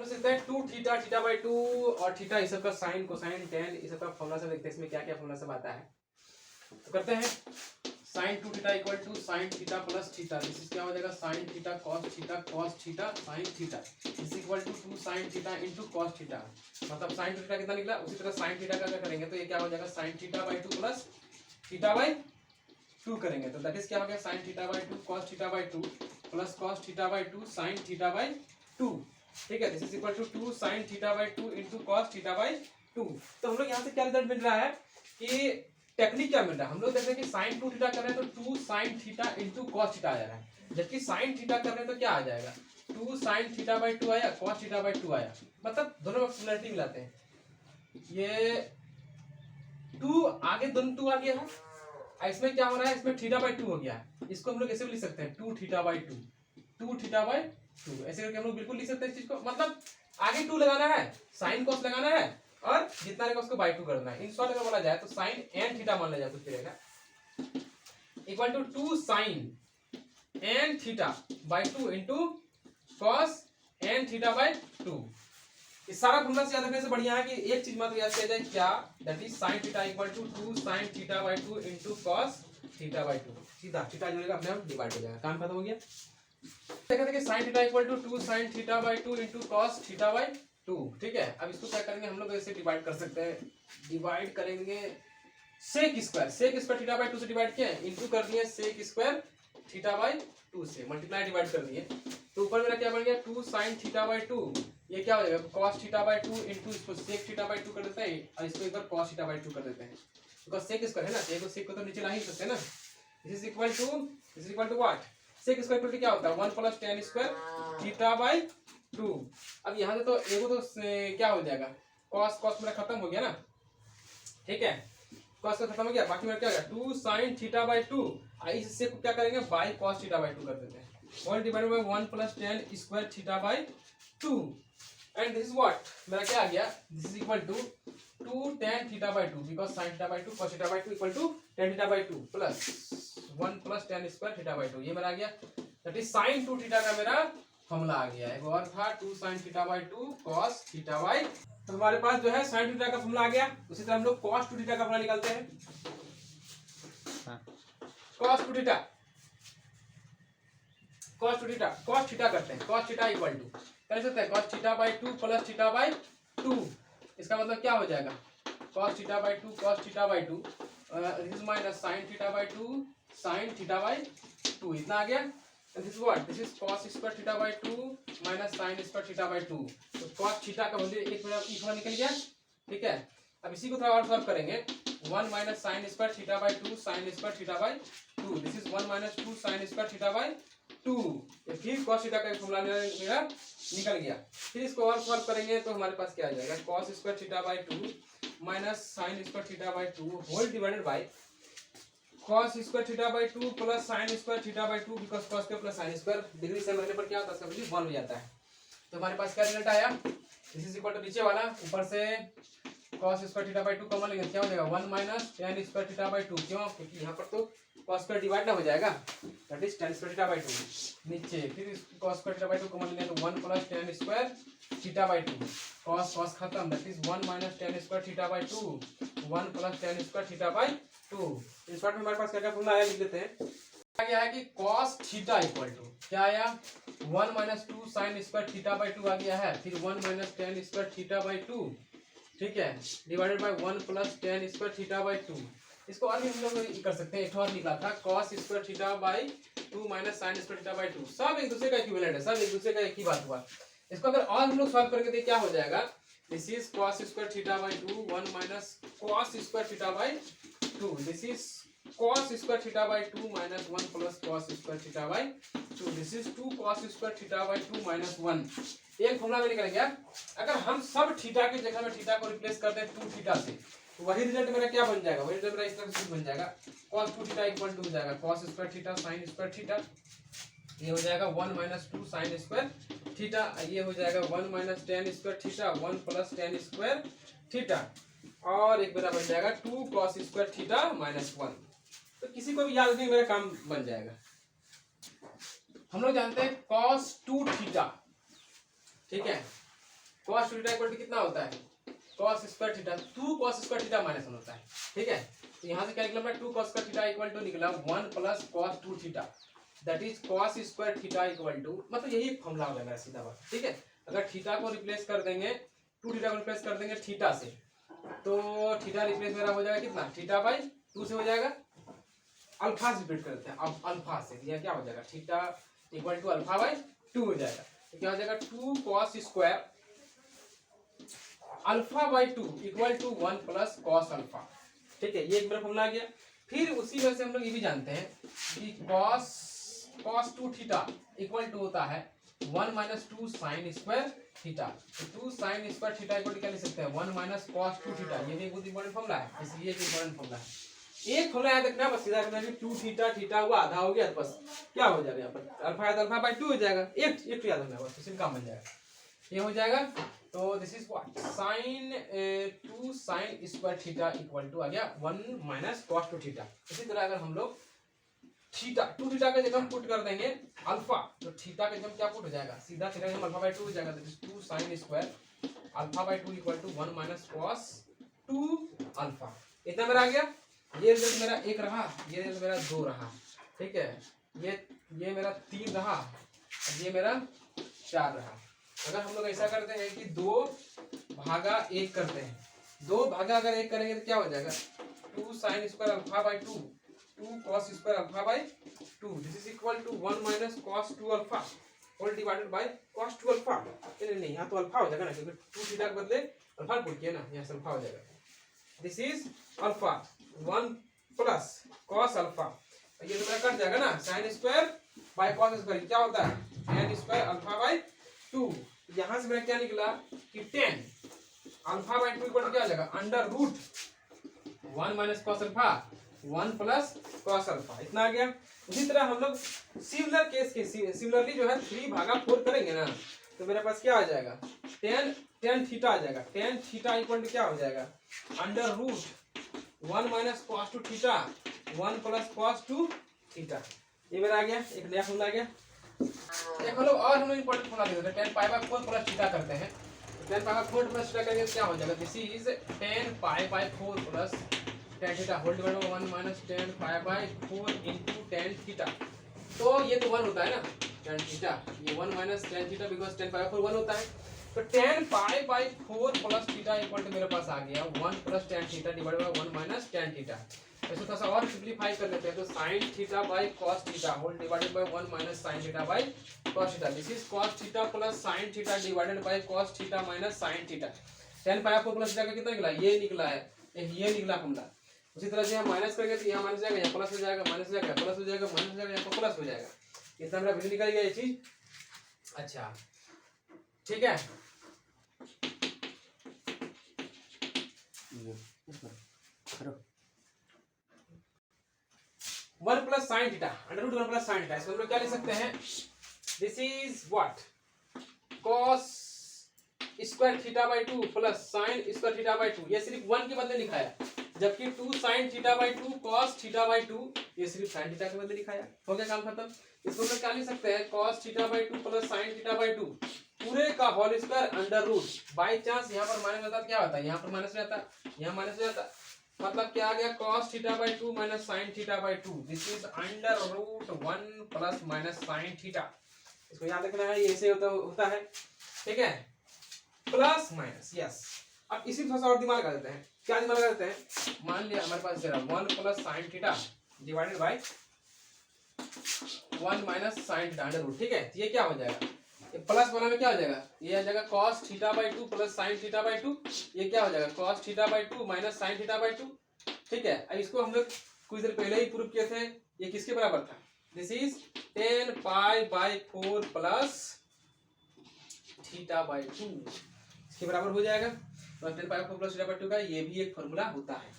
समझ सकते हैं 2 थीटा थीटा बाई 2 और थीटा इस सब का साइन कोसाइन टेन इस सब का फॉर्मूला से देखते हैं इसमें क्या क्या फॉर्मूला सब आता है। तो करते हैं sine 2 theta equal to sine theta plus theta, this is क्या हो जाएगा sine theta cos theta sine theta is equal to 2 sine theta into cos theta, मतलब साइन थीटा कितना निकला, उसी तरह साइन थीटा का क्या करेंगे तो ये क्या हो जाएगा sine theta by 2 plus theta by 2 करेंगे तो दैट इज क्या हो गया sine theta by 2 cos theta by 2 plus cos theta by 2 sine theta by 2, ठीक है। This is equal to 2 sine theta by 2 into cos theta by 2। तो हम लोग यहाँ से क्या रिजल्ट मिल रहा है कि टेक्निक क्या मिल रहा है, हम लोग देख रहे हैं कि साइन 2 थीटा कर रहे हैं तो 2 sine theta into cos theta आ जा रहा है, जबकि साइन थीटा कर रहे हैं तो क्या आ जाएगा 2 साइन थीटा बाई 2 आया कॉस थीटा बाई 2 आया, मतलब दोनों में सिमिलरिटी मिलाते हैं। ये 2 आगे दोनों 2 आ गया है, इसमें क्या हो रहा है इसमें थीटा बाई 2 हो गया है, इसको हम लोग ऐसे भी लिख सकते हैं 2 थीटा बाई 2 2 थीटा बाई 2 ऐसे करके हम लोग बिल्कुल लिख सकते हैं इस चीज को, मतलब आगे 2 लगाना है साइन कॉस लगाना है और जितना रहेगा उसको बाई 2 करना है। इन शॉर्ट अगर बोला जाए तो साइन एन थीटा मान लिया जाए कुछ रहेगा equal to 2 sine N theta by 2 into cos N theta by 2। इस सारा फॉर्मूला से याद रखने से बढ़िया है कि एक चीज मात्र याद किया जाए क्या, that is sin theta equal to 2 sin theta by 2 into cos theta by 2, सीधा थीटा जो रहेगा अपने आप डिवाइड हो जाएगा, काम खत्म हो गया। देखते हैं कि sin theta equal to 2 sin theta by 2 into cos theta by 2, ठीक है। अब इसको क्या करेंगे हम लोग ऐसे डिवाइड कर सकते हैं, डिवाइड करेंगे sec स्क्वायर थीटा बाई 2 से डिवाइड किया इनटू कर दिए sec स्क्वायर थीटा बाई 2 से मल्टीप्लाई डिवाइड कर दिए, तो ऊपर मेरा क्या बन गया 2 sin थीटा बाई 2, ये क्या हो जाएगा cos थीटा बाई 2 इनटू इसको sec थीटा बाई 2 कर देते हैं और इसको एक बार cos थीटा बाई 2 कर देते हैं, बिकॉज़ sec स्क्वायर है ना, sec को तो नीचे ला ही सकते हैं ना। This is equal to what, sec square equal to क्या होता है 1 plus tan square theta by 2। अब यहाँ से तो एगो तो क्या हो जाएगा cos मेरा खत्म हो गया ना, ठीक है, cos का खत्म हो गया, बाकी मेरा क्या हो गया 2 sin थीटा बाई 2, इससे क्या करेंगे बाई cos थीटा बाई 2 कर देते हैं, all divided by 1 plus tan square theta by 2 and this is what मेरा क्या आ गया, this is equal to 2 tan theta by 2 because sin theta by 2 cos theta by 2 equal to tan theta by 2 plus 1 plus tan square theta by 2, ये मेरा आ गया that is sin 2 theta का मेरा formula आ गया। एक और था 2 sin theta by 2 cos theta by, तो हमारे पास जो है sin थीटा का फॉर्मूला आ गया। उसी तरह हम लोग cos 2 थीटा का फॉर्मूला निकालते हैं, cos 2 थीटा cos थीटा करते हैं, cos थीटा इक्वल टू कर सकते हैं cos theta by 2 plus theta by 2, इसका मतलब क्या हो जाएगा cos theta by 2 cos theta by 2 this minus sin theta by 2 sin theta by 2, इतना आ गया। This what this is cos square theta by 2 minus sin square theta by 2, तो cos theta का वैल्यू एक मिनट निकल गया, ठीक है। अब इसी को थोड़ा और सॉल्व करेंगे 1 minus sin square theta by 2 sin square theta by 2, this is 1 minus 2 sin square theta by 2, फिर cos थीटा का फॉर्मूला मेरा निकल गया। फिर इसको और सॉल्व करेंगे तो हमारे पास क्या आ जाएगा cos square theta by 2 minus sin square theta by 2 whole divided by cos square theta by 2 plus sin square theta by 2, because cos square plus sin square degree से मरने पर क्या होता है इसका वैल्यू 1 हो जाता है। तो हमारे पास क्या रिजल्ट आया, दिस इज इक्वल टू नीचे वाला ऊपर से cos square theta by 2 common लेंगे क्या हो जाएगा 1 minus tan square theta by 2, क्यों क्योंकि यहाँ पर तो cos स्क्वायर डिवाइड ना हो जाएगा, that is tan square theta by 2 नीचे, फिर cos square theta by 2 common लेंगे तो 1 plus tan square theta by 2, cos खत्म, that is 1 minus tan square theta by 2 1 plus tan square theta by 2। इस short में हमारे पास क्या क्या फॉर्मूला आया लिख देते हैं, क्या गया है कि cos थीटा इक्वल टू क्या आया 1 minus 2 sin square theta by 2 आ गया है, फिर 1 minus tan square theta by 2, ठीक है, divided by 1 plus tan square theta by 2। इसको और भी हम लोग कर सकते हैं, एक और निकला था cos square theta by 2 minus sin square theta by 2, सब एक दूसरे का इक्विवेलेंट है, सब एक दूसरे का एक ही बात हुआ। इसको अगर और हम लोग सॉल्व करेंगे तो क्या हो जाएगा, this is cos square theta by 2 1 minus cos square theta by 2, this is cos square theta by 2 minus 1 plus cos square theta by 2, this is 2 cos square theta by 2 minus 1। एक formula में निकल गया। अगर हम सब theta की जगह में थीटा को रिप्लेस कर दें 2 थीटा से, तो वही रिजल्ट मेरा क्या बन जाएगा, वही रिजल्ट मेरा इस तरह से बन जाएगा cos 2 थीटा इक्वल टू हो जाएगा cos square theta sin square theta, ये हो जाएगा 1 माइनस 2 sin स्क्वायर थीटा, ये हो जाएगा 1 minus tan square theta 1 plus tan square theta, और एक मेरा बन जाएगा 2 cos स्क्वायर थीटा माइनस 1। तो किसी को भी याद नहीं, मेरा काम बन जाएगा। हम लोग जानते हैं cos 2 थीटा, ठीक है, cos 2 थीटा इक्वल टू कितना होता है cos square theta, 2 cos square theta minus 1 होता है, ठीक है। तो यहाँ से क्या निकला अपना 2 cos square theta equal to निकला 1 plus cos 2 theta, that is cos square theta equal to, मतलब यही एक फॉर्मूला हो जाएगा सीधा बात, ठीक है। अगर थीटा को रिप्लेस कर देंगे 2 थीटा को रिप्लेस कर देंगे थीटा से, तो थीटा रिप्लेस मेरा हो जाएगा कितना थीटा बाई 2 से हो जाएगा, अल्फा से रिपीट करते हैं अब अल्फा से, यह क्या हो जाएगा theta equal to alpha by 2 हो जाएगा। तो क्या हो जाएगा 2 cos square alpha by 2 equal to 1 plus cos alpha, ठीक है। ये एक मेरा फॉर्मूला आ गया। फिर उसी वजह से हम लोग ये भी जानते हैं कि cos 2 थीटा इक्वल टू होता है 1 माइनस 2 साइन स्क्वायर थीटा, तो 2 sine square theta equal to क्या लिख सकते हैं 1 माइनस cos 2 थीटा, ये भी एक बहुत इंपॉर्टेंट फॉर्मूला है, इसलिए एक इंपॉर्टेंट फॉर्मूला है। एक फॉर्मूला याद रखना, बस सीधा करना है 2 थीटा, थीटा हुआ आधा हो गया, तो बस क्या हो जाएगा यहाँ पर अल्फा है तो अल्फा बाई 2 हो जाएगा, एक याद रखना बस, उसी काम बन जाएगा, ये हो जाएगा। तो this is what sine 2 sine square theta equal to आ गया 1 माइनस cos 2 थीटा। इसी तरह अगर हम लोग थीटा 2 थीटा का जगह हम पुट कर देंगे अल्फा, तो थीटा का जगह क्या पुट हो जाएगा सीधा थीटा का अल्फा बाई 2 हो जाएगा, that is 2 sine square alpha by 2 equal to 1 minus cos 2 alpha. इतना मेरा आ गया। ये रिजल्ट मेरा 1 रहा, ये रिजल्ट मेरा 2 रहा, ठीक है। ये मेरा 3 रहा, और ये मेरा 4 रहा। अगर हम लोग ऐसा करते हैं कि 2 भागा 1 करते हैं, 2 भागा अगर 1 करेंगे तो क्या हो जाएगा 2 sine square alpha by 2 2 cos square alpha by 2, this is equal to 1 minus cos 2 alpha whole divided by cos 2 alpha. नहीं यहाँ तो अल्फा हो जाएगा ना, क्योंकि 2 थीटा के बदले अल्फा पुट किया ना, यहाँ से अल्फा हो जाएगा। This is alpha 1 plus cos alpha, ये तो मेरा कट जाएगा ना sin square by cos square, क्या होता है tan स्क्वायर अल्फा बाई 2। यहाँ से मेरा क्या निकला कि tan अल्फा बाई 2 इक्वल क्या हो जाएगा under root 1 minus cos alpha 1 plus cos alpha, इतना आ गया। उसी तरह हम लोग सिमिलर केस के सिमिलरली जो है 3 भागा 4 करेंगे ना, तो मेरे पास क्या आ जाएगा tan थीटा आ जाएगा, tan थीटा इक्वल टू क्या हो जाएगा under root 1 minus cos 2 theta 1 plus cos 2 theta. ये मेरा आ गया, एक नया फॉर्मूला आ गया। एक हम लोग और हम लोग इंपॉर्टेंट फॉर्मूला देते हैं, tan pi by 4 plus theta करते हैं, tan pi by 4 plus theta करेंगे क्या हो जाएगा this is tan pi by 4 plus tan theta whole divided by 1 minus tan pi by 4 into tan theta. तो ये तो 1 होता है ना tan थीटा, ये 1 minus tan theta because tan pi by 4 1 होता है, तो tan pi by 4 plus theta equal to मेरे पास आ गया 1 plus tan theta divided by 1 minus tan theta. इसको थोड़ा सा और सिंपलीफाई कर लेते हैं, तो sin theta by cos theta whole divided by 1 minus sin theta by cos theta, this is cos theta plus sin theta divided by cos theta minus sin theta. tan pi 4 plus theta का कितना निकला, ये निकला है, ये निकला formula. उसी तरह से हम माइनस करेंगे तो यहाँ माइनस जाएगा, यहाँ प्लस हो जाएगा, माइनस हो जाएगा, प्लस हो जाएगा, माइनस हो जाएगा, यहाँ प्लस हो जाएगा, इतना मेरा वैल्यू निकल गया ये चीज। अच्छा ठीक है, one plus sine theta under root 1 plus sine theta, इसको हम लोग क्या लिख सकते हैं this is what cos square theta by 2 plus sine square theta by 2, ये सिर्फ 1 के बदले लिखा है, जबकि 2 sine theta by 2 cos theta by 2 ये सिर्फ साइन थीटा के बदले लिखा है। हो गया काम खत्म। इसको हम लोग क्या लिख सकते हैं cos theta by 2 plus sine theta by 2 पूरे का whole square under root, by chance यहाँ पर माइनस होता क्या होता है, यहाँ पर माइनस रहता, यहाँ माइनस हो जाता, मतलब क्या आ गया cos theta by 2 minus sine theta by 2, this is under root 1 plus minus sine theta. इसको याद रखना है, ये ऐसे होता है, ठीक है, प्लस माइनस, यस। अब इसी थोड़ा सा और दिमाग लगा देते हैं, क्या दिमाग लगा देते हैं, मान लिया हमारे पास जरा 1 plus sine theta divided by 1 minus sine theta under root, ठीक है, ये क्या हो जाएगा, प्लस वाला में क्या हो जाएगा, ये आ जाएगा cos theta by 2 plus sine theta by 2, ये क्या हो जाएगा cos theta by 2 minus sine theta by 2, ठीक है। अब इसको हम लोग कुछ देर पहले ही प्रूव किए थे, ये किसके बराबर था, this is tan pi by 4 plus theta by 2, इसके बराबर हो जाएगा। तो tan pi 4 plus theta by 2 का ये भी एक फॉर्मूला होता है।